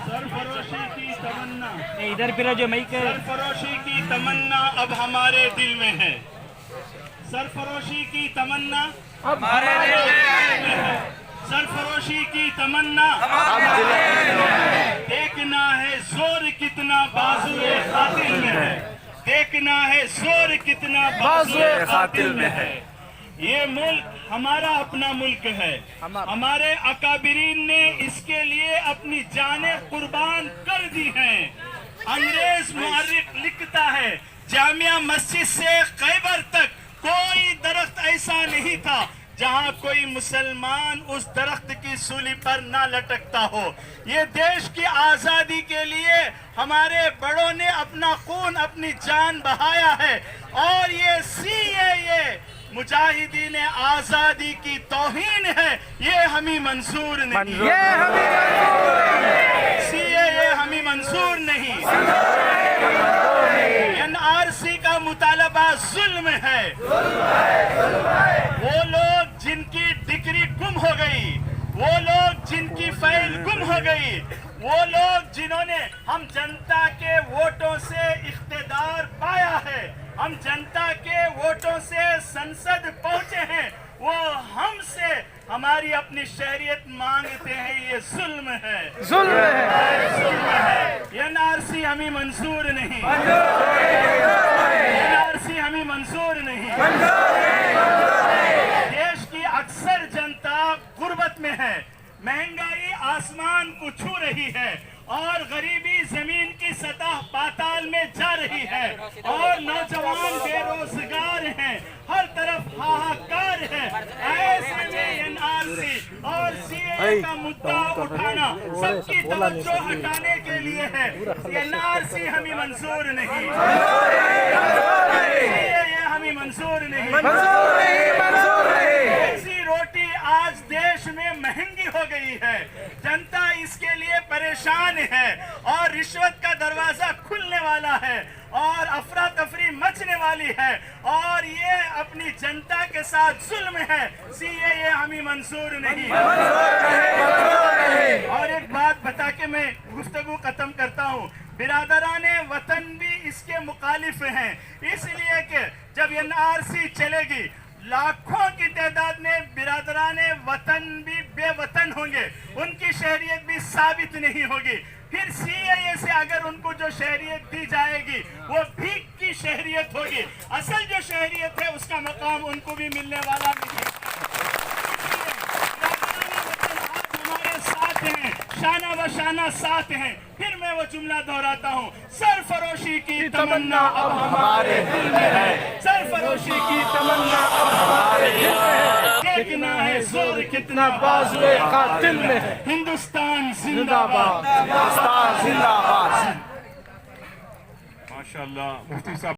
سرفروشی کی تمنا، ادھر پھر جو مئی کے سرفروشی کی تمنا اب ہمارے دل میں ہے. سرفروشی کی تمنا ہمارے دل میں ہے. سرفروشی کی تمنا دیکھنا ہے زور کتنا بازوئے قاتل میں ہے. دیکھنا ہے زور کتنا بازوئے قاتل میں ہے. یہ ملک ہمارا اپنا ملک ہے. ہمارے اکابرین نے اس کے لیے اپنی جانیں قربان کر دی ہیں. انگریز مورخ لکھتا ہے جامعہ مسجد سے خیبر تک کوئی درخت ایسا نہیں تھا جہاں کوئی مسلمان اس درخت کی سولی پر نہ لٹکتا ہو. یہ دیش کی آزادی کے لیے ہمارے بڑوں نے اپنا خون اپنی جان بہایا ہے. اور یہ CAA مجاہدین آزادی کی توہین ہے. یہ ہمیں منظور نہیں. CAA ہمیں منظور نہیں. NRC کا مطالبہ ظلم ہے. وہ لوگ جن کی ڈگری گم ہو گئی، وہ لوگ جن کی فائل گم ہو گئی، وہ لوگ جنہوں نے ہم جنتا کے ووٹوں سے اقتدار پایا ہے، ہم جنتا کے ووٹوں سے سنسد پہنچے ہیں، وہ ہم سے ہماری اپنی شہریت مانگتے ہیں. یہ ظلم ہے. NRC ہمیں منظور نہیں. NRC ہمیں منظور نہیں. دیش کی اکثر جنتا غربت میں ہے. مہنگائی آسمان کو چھو رہی ہے اور غریبی زمین کی سطح پاتال میں جا رہی ہے اور نوجوان بے روزگار ہیں. ہر طرف ہاہاکار ہے. ایسے میں NRC اور CAA کا مدعا اٹھانا سب کی توجہ ہٹانے کے لیے ہے. NRC ہمیں منظور نہیں. CAA ہمیں منظور نہیں. ایسی روٹی آج دیش میں مہنگی ہو گئی ہے. جنتا اس کے لیے پریشان ہے اور رشوت کا دروازہ کھلنے والا ہے اور افراتفری مچنے والی ہے اور یہ اپنی جنتا کے ساتھ ظلم ہے. CAA ہمیں منظور نہیں. اور ایک بات بتا کے میں گفتگو ختم کرتا ہوں. برادران وطن بھی اس کے مخالف ہیں، اس لیے کہ جب NRC چلے گی لاکھوں کی تعداد میں برادران وطن بھی بے وطن ہوں گے. ان کی شہریت بھی ثابت نہیں ہوگی. پھر CAA سے اگر ان کو جو شہریت دی جائے گی وہ بھیک کی شہریت ہوگی. اصل جو شہریت ہے اس کا مقام ان کو بھی ملنے والا نہیں. ہمارے ساتھ ہیں، شانہ بشانہ ساتھ ہیں. پھر میں وہ جملہ دہراتا ہوں، سرفروشی کی تمنا اب ہمارے دل میں ہے. سرفروشی کی تمنا اب ہمارے دل میں ہے. دیکھنا ہے زور کتنا بازوئے قاتل میں ہے. ہندوستان زندہ باد. ہندوستان زندہ باد. ماشاءاللہ مفتی صاحب